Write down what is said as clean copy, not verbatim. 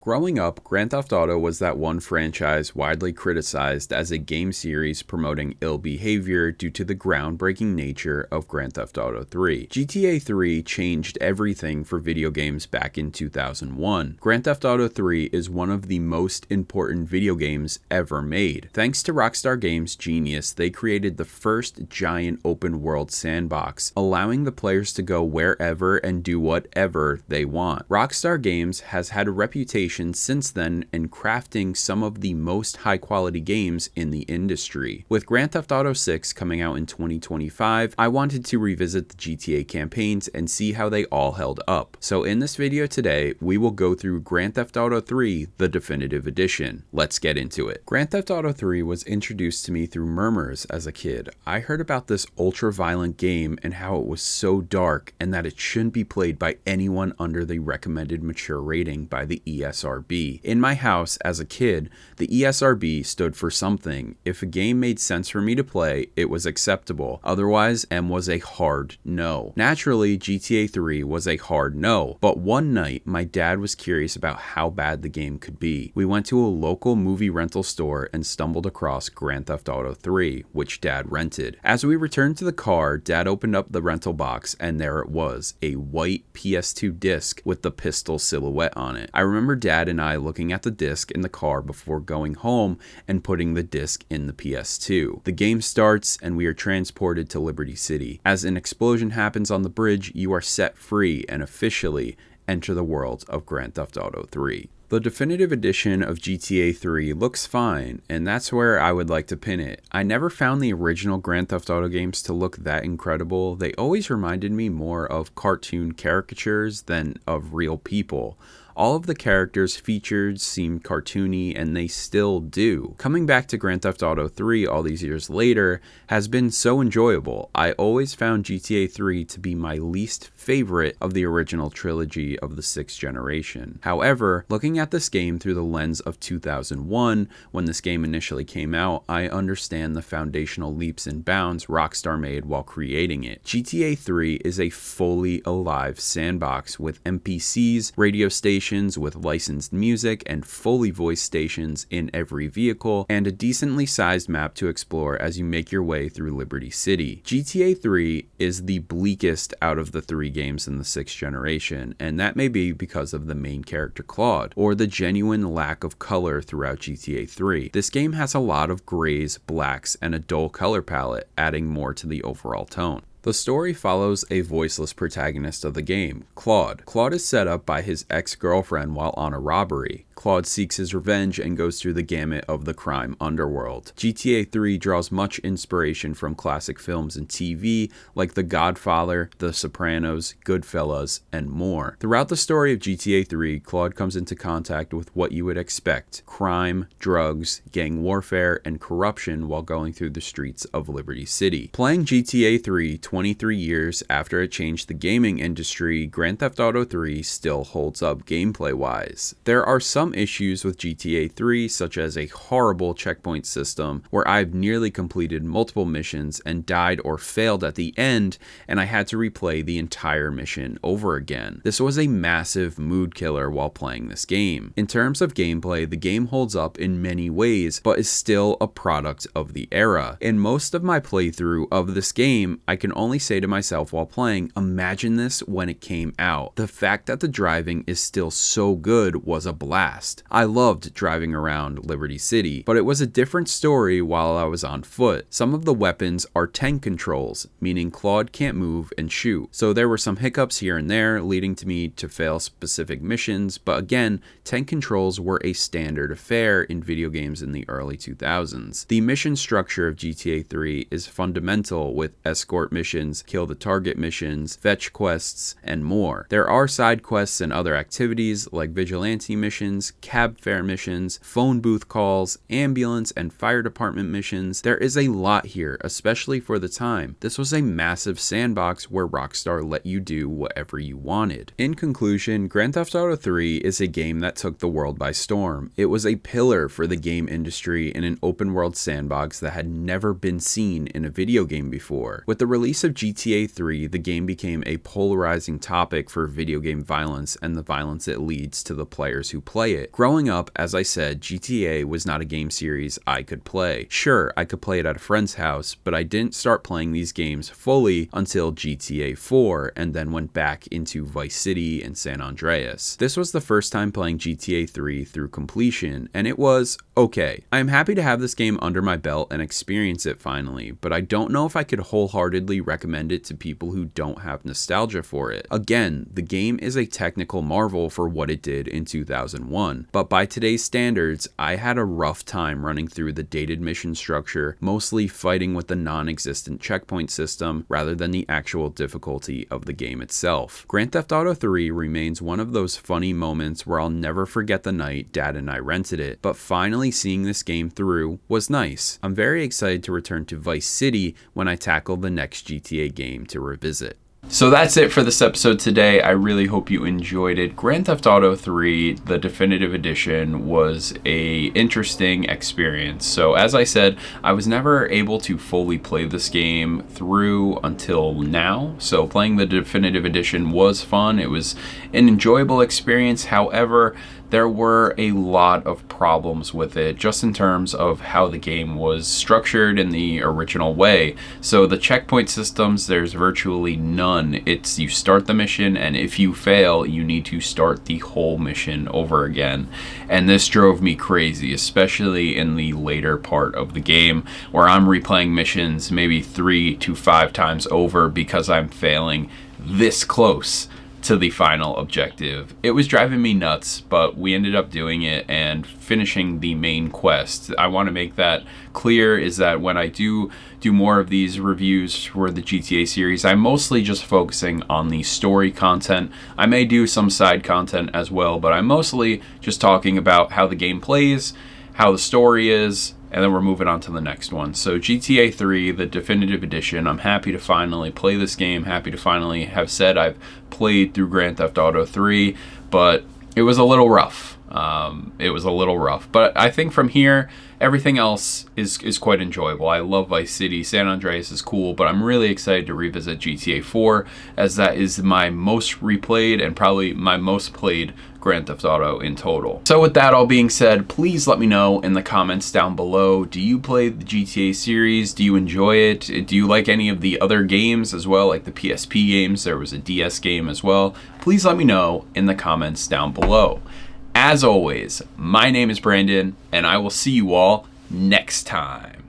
Growing up, Grand Theft Auto was that one franchise widely criticized as a game series promoting ill behavior due to the groundbreaking nature of Grand Theft Auto 3. GTA 3 changed everything for video games back in 2001. Grand Theft Auto 3 is one of the most important video games ever made. Thanks to Rockstar Games' genius, they created the first giant open world sandbox, allowing the players to go wherever and do whatever they want. Rockstar Games has had a reputation since then in crafting some of the most high-quality games in the industry. With Grand Theft Auto 6 coming out in 2025, I wanted to revisit the GTA campaigns and see how they all held up. So in this video today, we will go through Grand Theft Auto 3, the definitive edition. Let's get into it. Grand Theft Auto 3 was introduced to me through murmurs as a kid. I heard about this ultra-violent game and how it was so dark and that it shouldn't be played by anyone under the recommended mature rating by the ESRB. In my house as a kid, the ESRB stood for something. If a game made sense for me to play, it was acceptable. Otherwise, M was a hard no. Naturally, GTA 3 was a hard no, but one night my dad was curious about how bad the game could be. We went to a local movie rental store and stumbled across Grand Theft Auto 3, which Dad rented. As we returned to the car, Dad opened up the rental box and there it was, a white PS2 disc with the pistol silhouette on it. I remember Dad and I looking at the disc in the car before going home and putting the disc in the PS2. The game starts and we are transported to Liberty City. As an explosion happens on the bridge, you are set free and officially enter the world of Grand Theft Auto 3. The definitive edition of GTA 3 looks fine, and that's where I would like to pin it. I never found the original Grand Theft Auto games to look that incredible. They always reminded me more of cartoon caricatures than of real people. All of the characters featured seemed cartoony, and they still do. Coming back to Grand Theft Auto 3 all these years later has been so enjoyable. I always found GTA 3 to be my least favorite of the original trilogy of the 6th generation. However, looking at this game through the lens of 2001, when this game initially came out, I understand the foundational leaps and bounds Rockstar made while creating it. GTA 3 is a fully alive sandbox with NPCs, radio stations with licensed music and fully voiced stations in every vehicle, and a decently sized map to explore as you make your way through Liberty City. GTA 3 is the bleakest out of the 3 games in the 6th generation, and that may be because of the main character Claude, or the genuine lack of color throughout GTA 3. This game has a lot of grays, blacks, and a dull color palette, adding more to the overall tone. The story follows a voiceless protagonist of the game, Claude. Claude is set up by his ex-girlfriend while on a robbery. Claude seeks his revenge and goes through the gamut of the crime underworld. GTA 3 draws much inspiration from classic films and TV like The Godfather, The Sopranos, Goodfellas, and more. Throughout the story of GTA 3, Claude comes into contact with what you would expect: crime, drugs, gang warfare, and corruption while going through the streets of Liberty City. Playing GTA 3 23 years after it changed the gaming industry, Grand Theft Auto 3 still holds up gameplay-wise. There are some issues with GTA 3, such as a horrible checkpoint system where I've nearly completed multiple missions and died or failed at the end, and I had to replay the entire mission over again. This was a massive mood killer while playing this game. In terms of gameplay, the game holds up in many ways, but is still a product of the era. In most of my playthrough of this game, I can only say to myself while playing, imagine this when it came out. The fact that the driving is still so good was a blast. I loved driving around Liberty City, but it was a different story while I was on foot. Some of the weapons are tank controls, meaning Claude can't move and shoot. So there were some hiccups here and there, leading to me to fail specific missions, but again, tank controls were a standard affair in video games in the early 2000s. The mission structure of GTA 3 is fundamental, with escort missions, kill the target missions, fetch quests, and more. There are side quests and other activities like vigilante missions, cab fare missions, phone booth calls, ambulance and fire department missions. There is a lot here, especially for the time. This was a massive sandbox where Rockstar let you do whatever you wanted. In conclusion, Grand Theft Auto 3 is a game that took the world by storm. It was a pillar for the game industry in an open world sandbox that had never been seen in a video game before. With the release of GTA 3, the game became a polarizing topic for video game violence and the violence it leads to the players who play it. it. Growing up, as I said, GTA was not a game series I could play. Sure, I could play it at a friend's house, but I didn't start playing these games fully until GTA 4 and then went back into Vice City and San Andreas. This was the first time playing GTA 3 through completion, and it was okay. I am happy to have this game under my belt and experience it finally, but I don't know if I could wholeheartedly recommend it to people who don't have nostalgia for it. Again, the game is a technical marvel for what it did in 2001, but by today's standards, I had a rough time running through the dated mission structure, mostly fighting with the non-existent checkpoint system rather than the actual difficulty of the game itself. Grand Theft Auto 3 remains one of those funny moments where I'll never forget the night Dad and I rented it, but finally seeing this game through was nice. I'm very excited to return to Vice City when I tackle the next GTA game to revisit. So that's it for this episode today. I really hope you enjoyed it. Grand Theft Auto 3, the definitive edition, was a interesting experience. So as I said, I was never able to fully play this game through until now. So playing the definitive edition was fun. It was an enjoyable experience. However, there were a lot of problems with it, just in terms of how the game was structured in the original way. So the checkpoint systems, there's virtually none. It's you start the mission, and if you fail, you need to start the whole mission over again. And this drove me crazy, especially in the later part of the game, where I'm replaying missions maybe 3 to 5 times over because I'm failing this close to the final objective. It was driving me nuts, but we ended up doing it and finishing the main quest. I want to make that clear, is that when I do more of these reviews for the GTA series, I'm mostly just focusing on the story content. I may do some side content as well, but I'm mostly just talking about how the game plays, how the story is, and then we're moving on to the next one. So GTA 3, the definitive edition, I'm happy to finally play this game, happy to finally have said I've played through Grand Theft Auto 3, but it was a little rough. But I think from here, everything else is quite enjoyable. I love Vice City. San Andreas is cool, but I'm really excited to revisit GTA 4, as that is my most replayed and probably my most played Grand Theft Auto in total. So with that all being said, please let me know in the comments down below. Do you play the GTA series? Do you enjoy it? Do you like any of the other games as well, like the PSP games? There was a DS game as well. Please let me know in the comments down below. As always, my name is Brandon, and I will see you all next time.